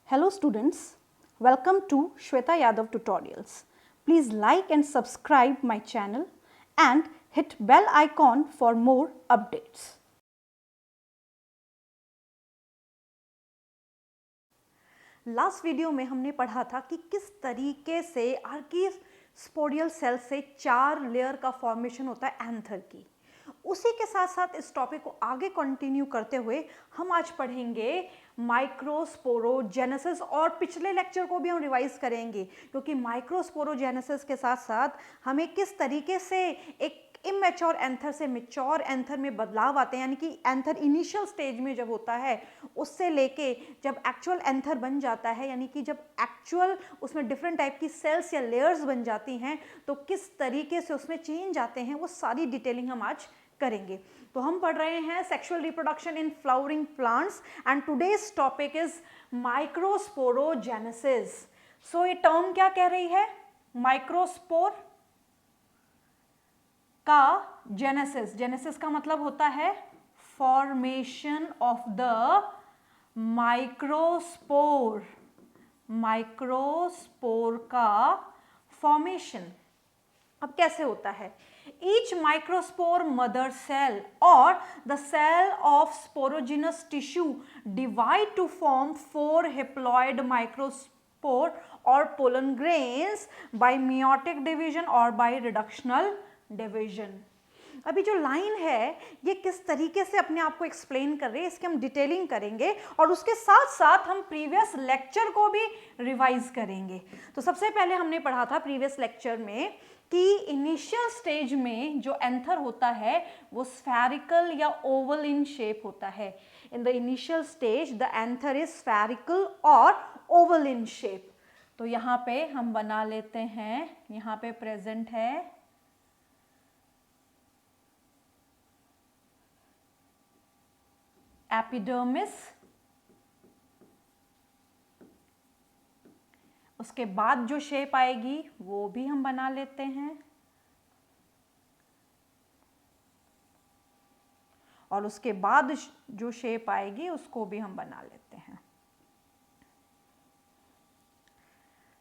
Hello students, welcome to Shweta Yadav Tutorials. Please like and subscribe my channel and hit bell icon for more updates. Last video में हमने पढ़ा था कि किस तरीके से आर्कीस्पोडियल सेल से 4 लेयर का फॉर्मेशन होता है एंथर की। उसी के साथ साथ इस टॉपिक को आगे कंटिन्यू करते हुए हम आज पढ़ेंगे माइक्रोस्पोरोजेनेसिस और पिछले लेक्चर को भी हम रिवाइज करेंगे, क्योंकि माइक्रोस्पोरोजेनेसिस के साथ साथ हमें किस तरीके से एक इमेच्योर एंथर से मैच्योर एंथर में बदलाव आते हैं, यानी कि एंथर इनिशियल स्टेज में जब होता है उससे लेके जब एक्चुअल एंथर बन जाता है, यानी कि जब एक्चुअल उसमें डिफरेंट टाइप की सेल्स या लेयर्स बन जाती हैं तो किस तरीके से उसमें चेंज आते हैं, वो सारी डिटेलिंग हम आज करेंगे। तो हम पढ़ रहे हैं sexual reproduction in flowering plants and today's topic is microsporogenesis. So ये टर्म क्या कह रही है? माइक्रोस्पोर का जेनेसिस। जेनेसिस का मतलब होता है formation of the microspore. Microspore का फॉर्मेशन अब कैसे होता है? Each microspore mother cell or the cell of sporogenous tissue divide to form 4 haploid microspore or pollen grains by meiotic division or by reductional division. अभी जो line है ये किस तरीके से अपने आप को एक्सप्लेन कर रही है, इसकी हम डिटेलिंग करेंगे और उसके साथ साथ हम प्रीवियस लेक्चर को भी रिवाइज करेंगे। तो सबसे पहले हमने पढ़ा था प्रीवियस लेक्चर में कि इनिशियल स्टेज में जो एंथर होता है वो स्फेरिकल या ओवल इन शेप होता है। In the initial stage the anther is spherical और ओवल इन शेप। तो यहाँ पे हम बना लेते हैं, यहाँ पे प्रेजेंट है एपिडर्मिस, उसके बाद जो शेप आएगी वो भी हम बना लेते हैं और उसके बाद जो शेप आएगी उसको भी हम बना लेते हैं।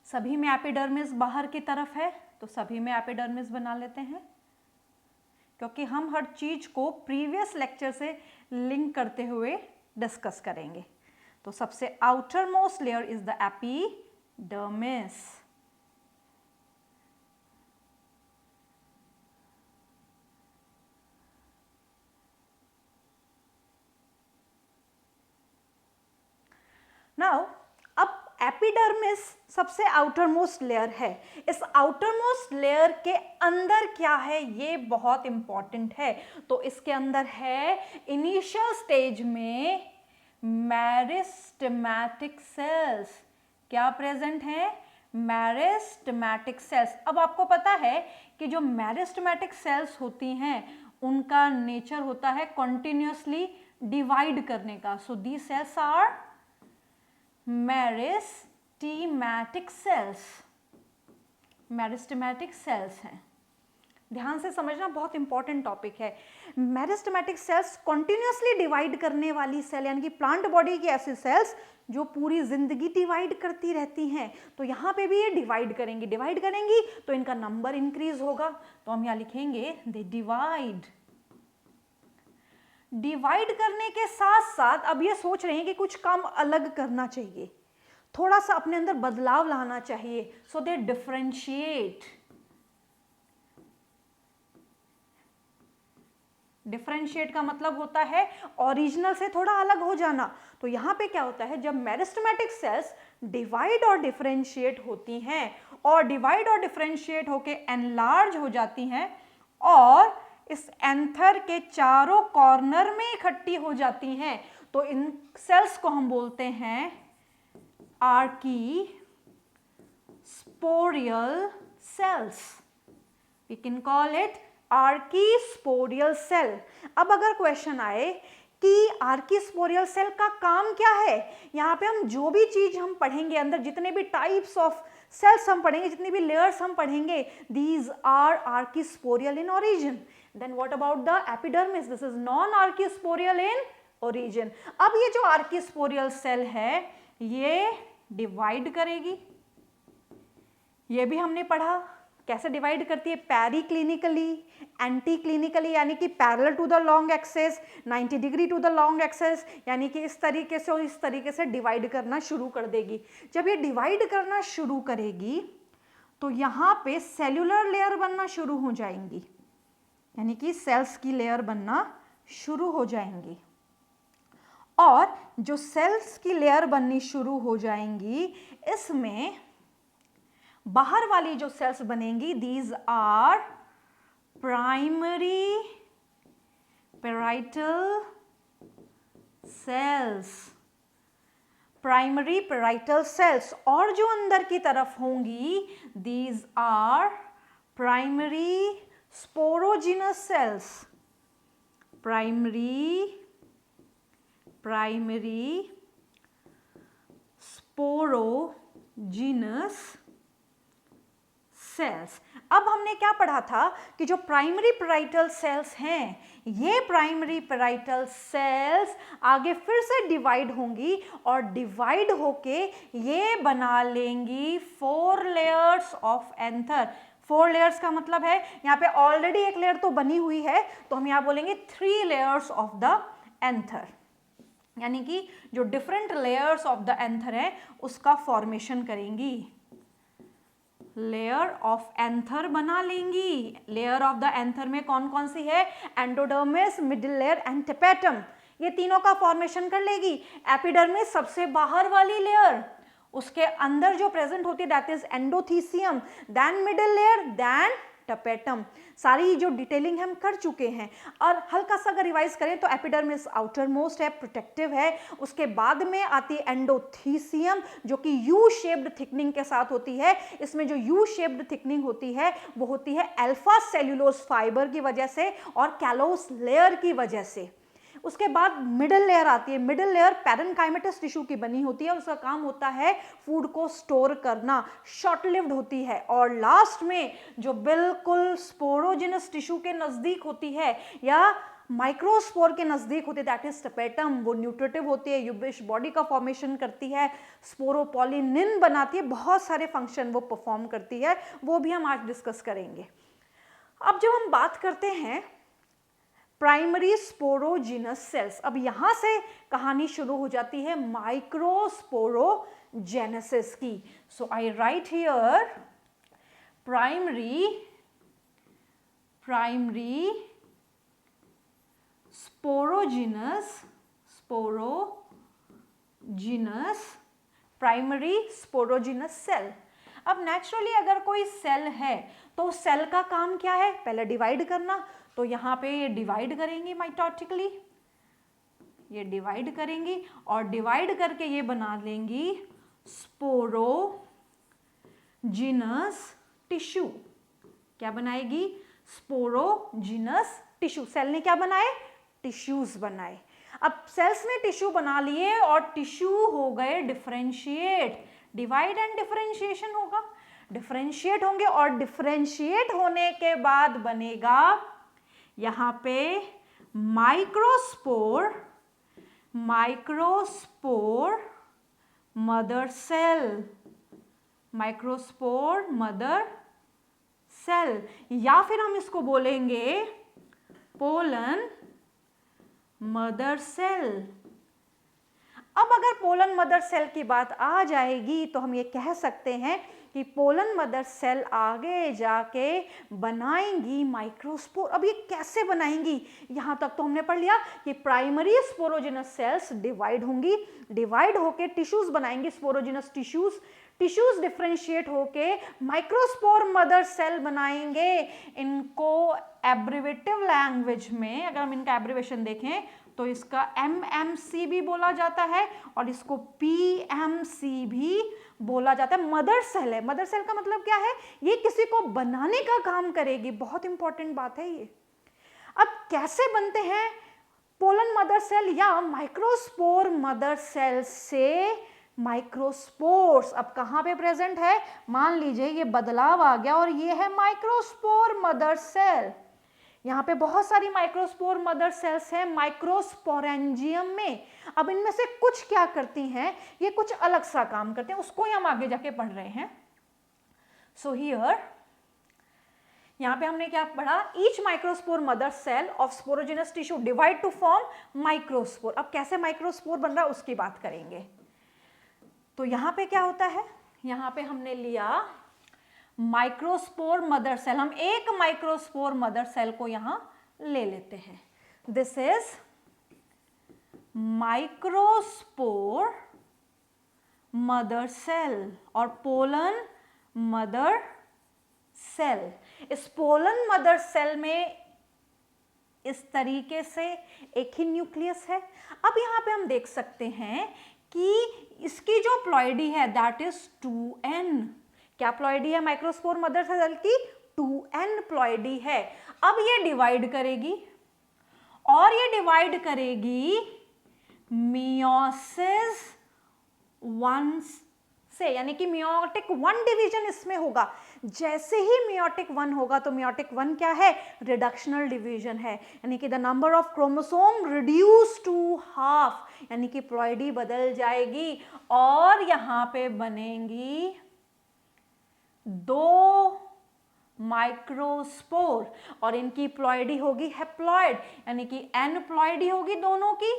सभी में एपिडर्मिस बाहर की तरफ है तो सभी में एपिडर्मिस बना लेते हैं, क्योंकि हम हर चीज को प्रीवियस लेक्चर से लिंक करते हुए डिस्कस करेंगे। तो सबसे outer most layer is the epidermis. Now अब एपिडर्मिस सबसे आउटर मोस्ट लेयर है। इस आउटर मोस्ट लेयर के अंदर क्या है ये बहुत इंपॉर्टेंट है। तो इसके अंदर है इनिशियल स्टेज में मेरिस्टेमेटिक सेल्स। क्या प्रेजेंट है? Meristematic sales. अब आपको पता है कि जो मेरिस्टेमेटिक सेल्स होती हैं उनका नेचर होता है कंटिन्यूअसली डिवाइड करने का। So these cells are meristematic cells. Meristematic cells हैं, ध्यान से समझना, बहुत इंपॉर्टेंट टॉपिक है। मेरिस्टेमेटिक सेल्स कंटिन्यूअसली डिवाइड करने वाली सेल, यानी कि प्लांट बॉडी की ऐसी सेल्स जो पूरी जिंदगी डिवाइड करती रहती हैं। तो यहाँ पे भी ये डिवाइड करेंगी तो इनका नंबर इंक्रीज होगा। तो हम यहाँ लिखेंगे दे डिवाइड करने के साथ साथ अब ये सोच रहे हैं कि कुछ काम अलग करना चाहिए, थोड़ा सा अपने अंदर बदलाव लाना चाहिए। सो दे डिफरेंशिएट। डिफरेंशिएट का मतलब होता है ओरिजिनल से थोड़ा अलग हो जाना। तो यहाँ पे क्या होता है, जब मेरिस्टेमेटिक सेल्स डिवाइड और डिफरेंशिएट होती हैं और डिवाइड और डिफरेंशिएट होके एनलार्ज हो जाती हैं और इस एंथर के चारों कॉर्नर में इकट्ठी हो जाती हैं, तो इन सेल्स को हम बोलते हैं archesporial cells. We can call it archesporial cell. अब अगर क्वेश्चन आए कि आर्कीस्पोरियल सेल का काम क्या है, यहाँ पे हम जो भी चीज हम पढ़ेंगे, अंदर जितने भी टाइप्स ऑफ सेल्स हम पढ़ेंगे, जितनी भी लेयर्स हम पढ़ेंगे, these are archesporial in origin. Then what about the epidermis? This is non archesporial in origin. अब ये जो आर्कीस्पोरियल सेल है ये डिवाइड करेगी। ये भी हमने पढ़ा कैसे डिवाइड करती है, पैरी क्लिनिकली, एंटी क्लिनिकली, यानी कि parallel to the long axis, 90 degree to the long axis, यानी कि इस तरीके से और इस तरीके से डिवाइड करना शुरू कर देगी। जब ये डिवाइड करना शुरू करेगी तो यहाँ पे सेल्यूलर लेयर बनना शुरू हो जाएंगी, यानी कि सेल्स की लेयर बनना शुरू हो जाएंगी। और जो सेल्स की लेयर बननी शुरू हो जाएंगी, इसमें बाहर वाली जो सेल्स बनेंगी, these are primary parietal cells, primary parietal cells. और जो अंदर की तरफ होंगी, these are primary sporogenous cells, primary sporogenous cells. अब हमने क्या पढ़ा था कि जो प्राइमरी पैराइटल सेल्स हैं, ये प्राइमरी पैराइटल सेल्स आगे फिर से डिवाइड होंगी और डिवाइड होके ये बना लेंगी 4 लेयर्स ऑफ एंथर। 4 लेयर्स का मतलब है यहाँ पे ऑलरेडी एक लेयर तो बनी हुई है, तो हम यहाँ बोलेंगे 3 लेयर्स ऑफ द एंथर, यानी कि जो different layers of the anther है उसका फॉर्मेशन करेंगी। लेयर ऑफ एंथर बना लेंगी। लेयर ऑफ द एंथर में कौन कौन सी है, endodermis, middle layer and tapetum, ये तीनों का फॉर्मेशन कर लेगी। एपिडर्मिस सबसे बाहर वाली लेयर, उसके अंदर जो प्रेजेंट होती है that is endothecium, then middle layer, then tapetum. सारी जो डिटेलिंग हम कर चुके हैं। और हल्का सा अगर रिवाइज करें तो एपिडर्मिस आउटर मोस्ट है, प्रोटेक्टिव है, उसके बाद में आती है एंडोथीसियम जो कि यू शेप्ड थिकनिंग के साथ होती है। इसमें जो यू शेप्ड थिकनिंग होती है वो होती है अल्फा सेल्यूलोज फाइबर की वजह से और कैलोस लेयर की वजह से। उसके बाद मिडिल लेयर आती है। मिडिल लेयर पैरेनकाइमेटस टिश्यू की बनी होती है, उसका काम होता है फूड को स्टोर करना, शॉर्ट लिव्ड होती है। और लास्ट में जो बिल्कुल स्पोरोजिनस टिश्यू के नजदीक होती है या माइक्रोस्पोर के नजदीक होती है, दैट इज टपेटम, वो न्यूट्रिटिव होती है, यूबिश बॉडी का फॉर्मेशन करती है, स्पोरोपोलिनिन बनाती है, बहुत सारे फंक्शन वो परफॉर्म करती है, वो भी हम आज डिस्कस करेंगे। अब जब हम बात करते हैं प्राइमरी स्पोरोजिनस सेल्स, अब यहां से कहानी शुरू हो जाती है माइक्रोस्पोरोजेनेसिस की। So I write here primary sporogenous primary sporogenous cell. अब नेचुरली अगर कोई सेल है तो सेल का काम क्या है, पहले डिवाइड करना, तो यहाँ पे ये डिवाइड करेंगी माइटोटिकली, ये डिवाइड करेंगी और डिवाइड करके ये बना लेंगी स्पोरोजिनस टिश्यू। क्या बनाएगी, स्पोरोजिनस टिश्यू। सेल ने क्या बनाए, टिश्यूज बनाए। अब सेल्स ने टिश्यू बना लिए और टिश्यू हो गए डिफरेंशिएट, डिवाइड एंड डिफरेंशिएशन होगा, डिफरेंशिएट होंगे और डिफरेंशिएट होने के बाद बनेगा यहाँ पे microspore mother cell, microspore mother cell, या फिर हम इसको बोलेंगे पोलन मदर सेल। अब अगर पोलन मदर सेल की बात आ जाएगी तो हम ये कह सकते हैं कि पोलन मदर सेल आगे जाके बनाएंगी माइक्रोस्पोर। अब ये कैसे बनाएंगी, यहां तक तो हमने पढ़ लिया कि प्राइमरी स्पोरोजिनस सेल्स डिवाइड होंगी, डिवाइड होके टिश्यूज बनाएंगी, स्पोरोजिनस टिश्यूज, टिश्यूज डिफरेंशिएट होके माइक्रोस्पोर मदर सेल बनाएंगे। इनको एब्रिवेटिव लैंग्वेज में अगर हम इनका एब्रिवेशन देखें तो इसका MMC भी बोला जाता है और इसको PMC भी बोला जाता है। मदर सेल है, मदर सेल का मतलब क्या है, ये किसी को बनाने का काम करेगी, बहुत इंपॉर्टेंट बात है ये। अब कैसे बनते हैं पोलन मदर सेल या माइक्रोस्पोर मदर सेल से माइक्रोस्पोर्स। अब कहां पे प्रेजेंट है, मान लीजिए ये बदलाव आ गया और ये है माइक्रोस्पोर मदर सेल। यहाँ पे बहुत सारी माइक्रोस्पोर मदर सेल्स हैं माइक्रोस्पोरेंजियम में। अब इनमें से कुछ क्या करती हैं, ये कुछ अलग सा काम करते हैं, उसको ही हम आगे जाके पढ़ रहे हैं। सो हियर यहाँ पे हमने क्या पढ़ा, each microspore mother cell of sporogenous tissue divide to form microspore. अब कैसे माइक्रोस्पोर बन रहा है उसकी बात करेंगे। तो यहाँ पे क्या होता है, यहाँ पे हमने लिया माइक्रोस्पोर मदर सेल, हम एक माइक्रोस्पोर मदर सेल को यहां ले लेते हैं। This is microspore mother cell और पोलन मदर सेल। इस पोलन मदर सेल में इस तरीके से एक ही न्यूक्लियस है। अब यहां पे हम देख सकते हैं कि इसकी जो प्लॉइडी है दैट इज 2n। क्या प्लॉइडी है माइक्रोस्पोर मदर सेल की, 2n प्लॉइडी है। अब ये डिवाइड करेगी और ये डिवाइड करेगी मियोसिस 1 से, यानी कि मियोटिक 1 डिवीजन इसमें होगा। जैसे ही मियोटिक 1 होगा तो मियोटिक 1 क्या है, रिडक्शनल डिवीजन है, यानी कि the number of chromosome reduce to half, यानी कि प्लॉइडी बदल जाएगी और यहां पे बनेंगी 2 माइक्रोस्पोर और इनकी प्लॉइडी होगी हैप्लॉइड, यानी कि n प्लॉइडी होगी दोनों की।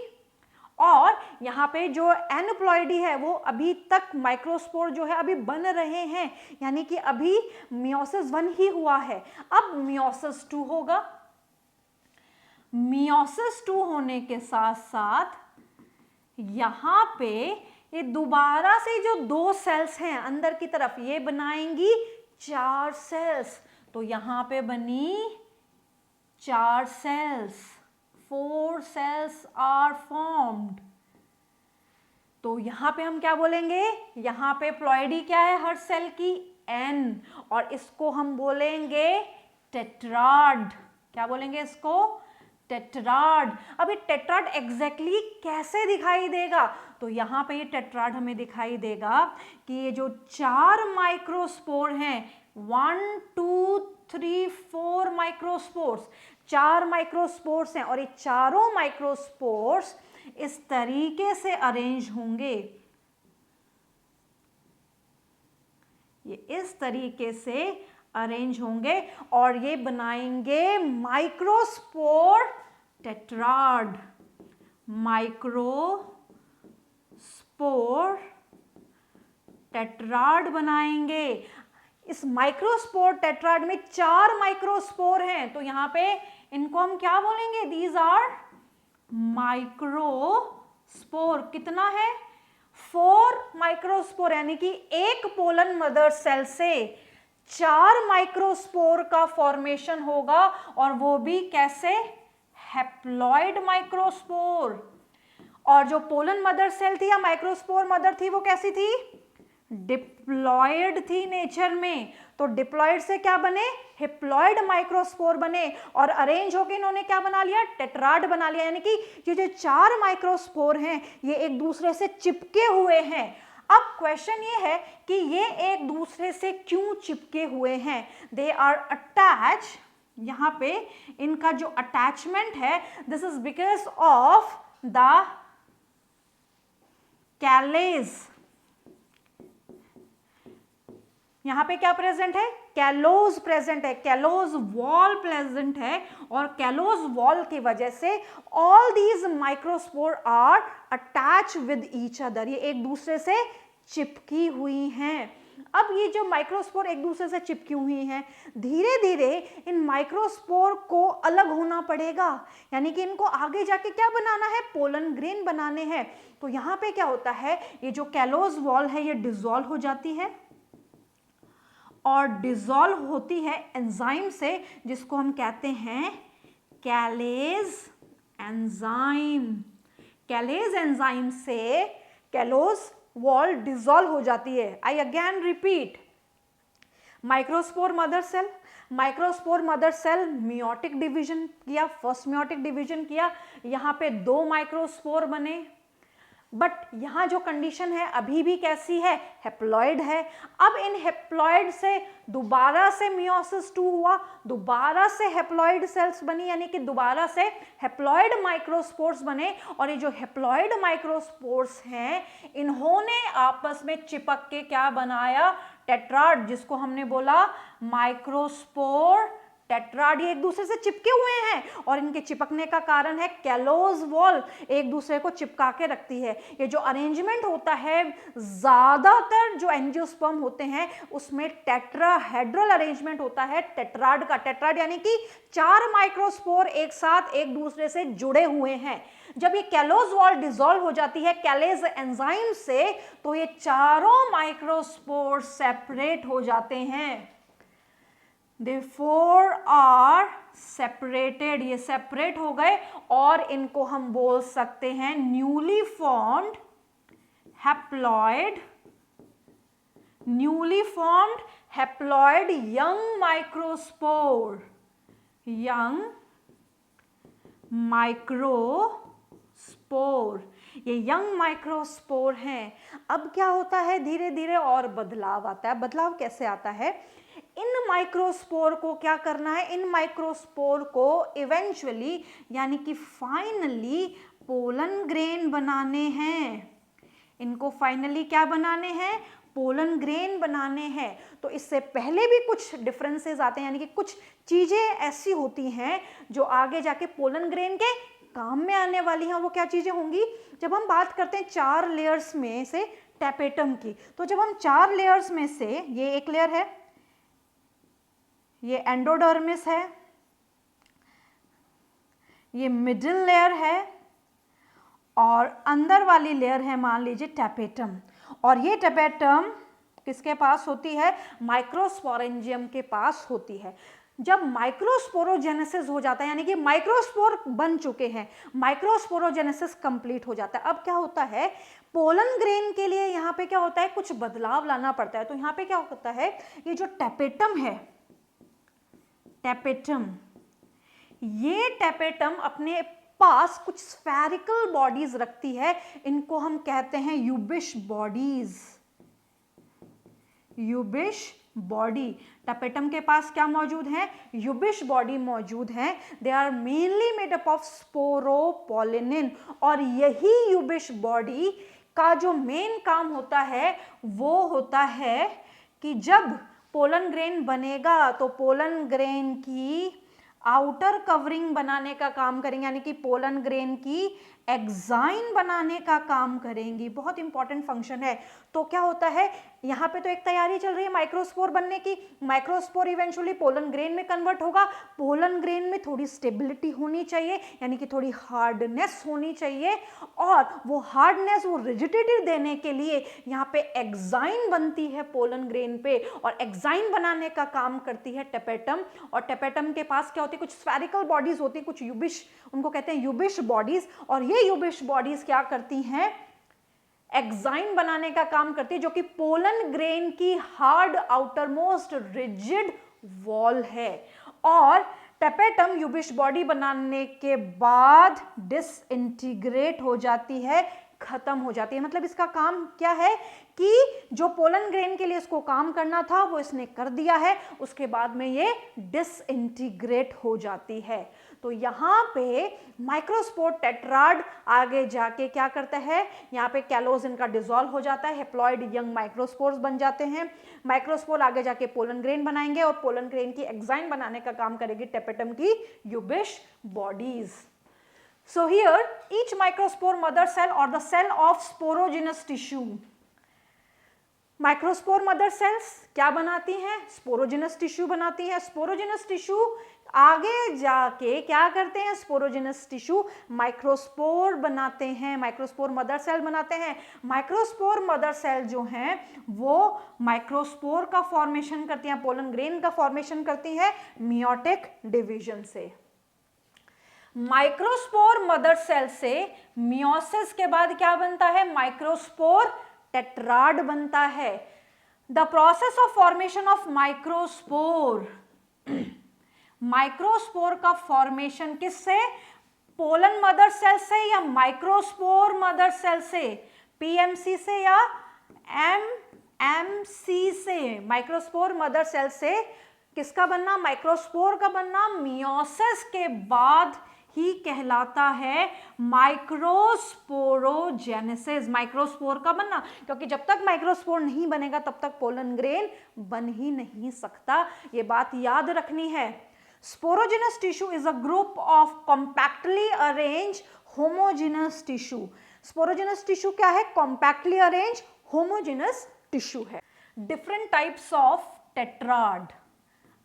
और यहाँ पे जो n प्लॉइडी है वो अभी तक माइक्रोस्पोर जो है अभी बन रहे हैं, यानी कि अभी मियोसिस 1 ही हुआ है। अब मियोसिस 2 होगा। मियोसिस 2 होने के साथ साथ यहाँ पे ये दोबारा से जो 2 सेल्स हैं अंदर की तरफ ये बनाएंगी 4 सेल्स। तो यहां पे बनी 4 सेल्स, 4 सेल्स आर फॉर्म्ड। तो यहां पे हम क्या बोलेंगे, यहां पे प्लॉइडी क्या है हर सेल की, n, और इसको हम बोलेंगे टेट्राड। क्या बोलेंगे इसको, टेट्राड। अब ये टेट्राड एग्जैक्टली कैसे दिखाई देगा, तो यहाँ पे ये टेट्राड हमें दिखाई देगा कि ये जो 4 माइक्रोस्पोर हैं, 1 2 3 4 माइक्रोस्पोर्स, 4 माइक्रोस्पोर्स हैं और ये चारों माइक्रोस्पोर्स इस तरीके से अरेंज होंगे, ये इस तरीके से अरेंज होंगे और ये बनाएंगे माइक्रोस्पोर टेट्राड। माइक्रोस्पोर टेट्राड बनाएंगे। इस माइक्रोस्पोर टेट्राड में 4 माइक्रोस्पोर हैं, तो यहां पे इनको हम क्या बोलेंगे, दीज आर माइक्रोस्पोर। कितना है, 4 माइक्रोस्पोर, यानी कि एक पोलन मदर सेल से 4 माइक्रोस्पोर का फॉर्मेशन होगा और वो भी कैसे, हैप्लॉइड माइक्रोस्पोर। और जो पोलन मदर सेल थी या माइक्रोस्पोर मदर थी वो कैसी थी, डिप्लॉयड थी नेचर में। तो डिप्लॉयड से क्या बने, हैप्लॉइड माइक्रोस्पोर बने और अरेंज होकर इन्होंने क्या बना लिया, टेट्राड बना लिया। यानी कि ये जो 4 माइक्रोस्पोर हैं ये एक दूसरे से चिपके हुए हैं। अब क्वेश्चन ये है कि ये एक दूसरे से क्यों चिपके हुए हैं, दे आर अटैच। यहां पे इनका जो अटैचमेंट है, this is because of the callose. यहां पे क्या प्रेजेंट है, कैलोज प्रेजेंट है, कैलोज वॉल प्रेजेंट है और कैलोज वॉल की वजह से all these microspore are attach with each other, ये एक दूसरे से चिपकी हुई हैं। अब ये जो माइक्रोस्पोर एक दूसरे से चिपकी हुई हैं, धीरे धीरे इन माइक्रोस्पोर को अलग होना पड़ेगा, यानी कि इनको आगे जाके क्या बनाना है, पोलन ग्रेन बनाने हैं। तो यहाँ पे क्या होता है, ये जो कैलोज वॉल है ये डिसॉल्व हो जाती है और डिसॉल्व होती है एंजाइम से, जिसको हम कहते हैं कैलेज एंजाइम। कैलेज एंजाइम से कैलोज वॉल डिसॉल्व हो जाती है। I again repeat, microspore mother cell, microspore mother cell meiotic division किया, फर्स्ट मियोटिक डिवीजन किया, यहाँ पे 2 माइक्रोस्पोर बने। बट यहाँ जो कंडीशन है अभी भी कैसी है, हैप्लॉइड है। अब इन हैप्लॉइड से दोबारा से मियोसिस 2 हुआ, दोबारा से हैप्लॉइड सेल्स बनी, यानी कि दोबारा से हैप्लॉइड माइक्रोस्पोर्स बने, और ये जो हैप्लॉइड माइक्रोस्पोर्स हैं इन्होंने आपस में चिपक के क्या बनाया, टेट्राड, जिसको हमने बोला माइक्रोस्पोर टेट्राड। ये एक दूसरे से चिपके हुए हैं और इनके चिपकने का कारण है कैलोज वॉल, एक दूसरे को चिपका के रखती है। ये जो अरेंजमेंट होता है ज्यादातर जो एंजियोस्पर्म होते हैं उसमें टेट्राहेड्रल अरेंजमेंट होता है टेट्राड का। टेट्राड यानी कि 4 माइक्रोस्पोर एक साथ एक दूसरे से जुड़े हुए हैं। जब ये कैलोज वॉल डिसॉल्व हो जाती है कैलेज एंजाइम से, तो ये चारों माइक्रोस्पोर सेपरेट हो जाते हैं। They four are separated, ये सेपरेट हो गए और इनको हम बोल सकते हैं newly formed haploid young microspore, ये यंग माइक्रोस्पोर हैं। अब क्या होता है, धीरे धीरे और बदलाव आता है। बदलाव कैसे आता है, इन माइक्रोस्पोर को क्या करना है, इन माइक्रोस्पोर को इवेंचुअली यानी कि फाइनली पोलन ग्रेन बनाने हैं। इनको फाइनली क्या बनाने हैं, पोलन ग्रेन बनाने हैं। तो इससे पहले भी कुछ डिफरेंसेस आते हैं, यानी कि कुछ चीजें ऐसी होती हैं जो आगे जाके पोलन ग्रेन के काम में आने वाली हैं। वो क्या चीजें होंगी, जब हम बात करते हैं 4 लेयर्स में से टेपेटम की, तो जब हम 4 लेयर्स में से, ये एक लेयर है, ये एंडोडर्मिस है, ये मिडिल लेयर है और अंदर वाली लेयर है मान लीजिए टेपेटम। और ये टेपेटम किसके पास होती है, माइक्रोस्पोरेंजियम के पास होती है। जब माइक्रोस्पोरोजेनेसिस हो जाता है, यानी कि माइक्रोस्पोर बन चुके हैं, माइक्रोस्पोरोजेनेसिस कंप्लीट हो जाता है, अब क्या होता है, पोलन ग्रेन के लिए यहाँ पे क्या होता है, कुछ बदलाव लाना पड़ता है। तो यहाँ पे क्या होता है, ये जो टेपेटम है, टेपेटम, ये टेपेटम अपने पास कुछ स्फेरिकल बॉडीज रखती है, इनको हम कहते हैं Ubisch bodies. Ubisch body, tapetum के पास क्या मौजूद है, यूबिश बॉडी मौजूद है। They are mainly made up of sporopollenin, और यही यूबिश बॉडी का जो मेन काम होता है वो होता है कि जब पोलन ग्रेन बनेगा तो पोलन ग्रेन की आउटर कवरिंग बनाने का काम करेंगे, यानी कि पोलन ग्रेन की एक्साइन बनाने का काम करेंगी। बहुत इंपॉर्टेंट फंक्शन है। तो क्या होता है, यहाँ पे तो एक तैयारी चल रही है माइक्रोस्पोर बनने की। माइक्रोस्पोर इवेंचुअली पोलन ग्रेन में कन्वर्ट होगा। पोलन ग्रेन में थोड़ी स्टेबिलिटी होनी चाहिए, यानी कि थोड़ी हार्डनेस होनी चाहिए, और वो हार्डनेस, वो रिजिडिटी देने के लिए यहाँ पे एक्साइन बनती है पोलन ग्रेन पे, और एक्साइन बनाने का काम करती है टेपेटम। और टेपेटम के पास क्या होती है, कुछ स्फेरिकल बॉडीज होती है, कुछ यूबिश, उनको कहते हैं यूबिश बॉडीज। और ये यूबिश बॉडीज क्या करती हैं, एक्साइन बनाने का काम करती है, जो कि पोलन ग्रेन की hard outer most rigid wall है। और टेपेटम यूबिश बॉडी बनाने के बाद डिसइंटीग्रेट हो जाती है, खत्म हो जाती है। मतलब इसका काम क्या है कि जो पोलन ग्रेन के लिए इसको काम करना था वो इसने कर दिया है, उसके बाद में ये डिसइंटीग्रेट हो जाती है। तो यहाँ पे माइक्रोस्पोर टेट्राड आगे जाके क्या करता है, यहाँ पे कैलोज इनका डिसॉल्व हो जाता है, हैप्लॉइड यंग माइक्रोस्पोर्स बन जाते हैं। माइक्रोस्पोर आगे जाके पोलन ग्रेन बनाएंगे और पोलन ग्रेन की एक्साइन बनाने का काम करेगी टेपेटम की यूबिश bodies. So here each microspore mother cell or the cell of sporogenous tissue, microspore mother cells क्या बनाती हैं, स्पोरोजेनस टिश्यू बनाती हैं। स्पोरोजेनस टिश्यू आगे जाके क्या करते हैं, स्पोरोजेनस टिश्यू माइक्रोस्पोर बनाते हैं, माइक्रोस्पोर मदर सेल बनाते हैं। माइक्रोस्पोर मदर सेल जो हैं वो माइक्रोस्पोर का फॉर्मेशन करती हैं, पोलन ग्रेन का फॉर्मेशन करती हैं मियोटिक डिवीजन से। माइक्रोस्पोर मदर सेल से मियोसिस के बाद क्या बनता है, माइक्रोस्पोर टेट्राड बनता है। The process of formation of microspore, microspore का फॉर्मेशन किससे, पोलन मदर सेल से या माइक्रोस्पोर मदर सेल से, पीएमसी से या एमएमसी से? माइक्रोस्पोर मदर सेल से किसका बनना? माइक्रोस्पोर का बनना मियोसिस के बाद ही कहलाता है माइक्रोस्पोरोजेनेसिस। माइक्रोस्पोर का बनना, क्योंकि जब तक माइक्रोस्पोर नहीं बनेगा तब तक पोलन ग्रेन बन ही नहीं सकता, ये बात याद रखनी है। Sporogenous tissue is a group of compactly arrange homogeneous tissue. Sporogenous tissue क्या है? कॉम्पैक्टली अरेंज होमोजेनस टिश्यू है। डिफरेंट टाइप्स ऑफ टेट्राड,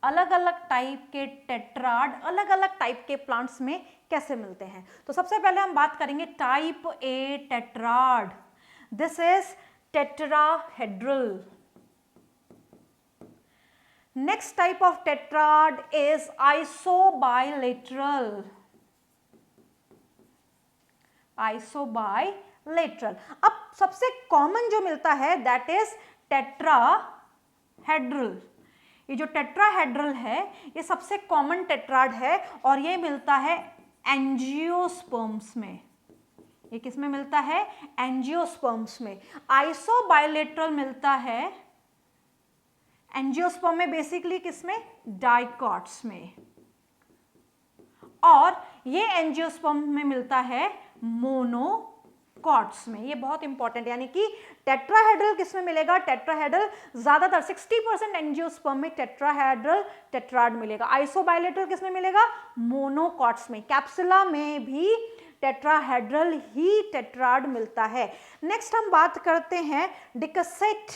अलग अलग टाइप के टेट्राड अलग अलग टाइप के प्लांट्स में कैसे मिलते हैं? तो सबसे पहले हम बात करेंगे type a tetrad. This is tetrahedral. Next type of tetrad is isobilateral. Isobilateral. अब सबसे कॉमन जो मिलता है दैट इज टेट्राहेड्रल। ये जो टेट्राहेड्रल है ये सबसे कॉमन टेट्राड है और ये मिलता है एंजियोस्पर्म्स में। ये किस में मिलता है? एंजियोस्पर्म्स में। आइसोबाइलेटरल मिलता है एंजियोस्पर्म में, बेसिकली किसमें? डाइकॉट्स में। और ये एंजियोस्पर्म में मिलता है मोनोकॉट्स में। ये बहुत इंपॉर्टेंट, यानी कि टेट्राहेड्रल किसमें मिलेगा? टेट्राहेड्रल ज्यादातर 60% एंजियोस्पर्म में टेट्राहेड्रल टेट्राड मिलेगा। आइसोबाइलेटरल किसमें मिलेगा? मोनोकॉट्स में। कैप्सुला में भी टेट्राहेड्रल ही टेट्राड मिलता है। नेक्स्ट हम बात करते हैं decussate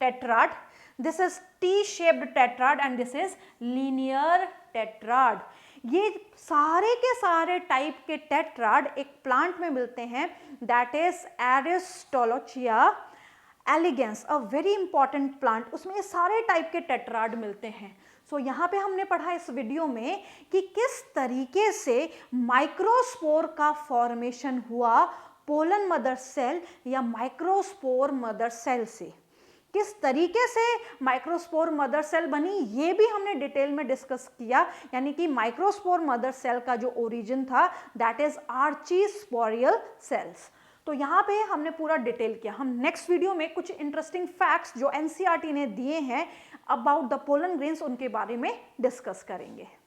tetrad. This is T shaped tetrad and this is linear tetrad. ये सारे के सारे टाइप के टेट्राड एक प्लांट में मिलते हैं that is Aristolochia elegans, a very important plant. उसमें ये सारे टाइप के टेट्राड मिलते हैं। सो यहाँ पे हमने पढ़ा इस वीडियो में कि किस तरीके से माइक्रोस्पोर का फॉर्मेशन हुआ पोलन मदर सेल या माइक्रोस्पोर मदर सेल से। किस तरीके से माइक्रोस्पोर मदर सेल बनी ये भी हमने डिटेल में डिस्कस किया, यानी कि माइक्रोस्पोर मदर सेल का जो ओरिजिन था दैट इज आर्चीस्पोरियल सेल्स। तो यहाँ पे हमने पूरा डिटेल किया। हम नेक्स्ट वीडियो में कुछ इंटरेस्टिंग फैक्ट्स जो एनसीईआरटी ने दिए हैं अबाउट द पोलन ग्रेन्स उनके बारे में डिस्कस करेंगे।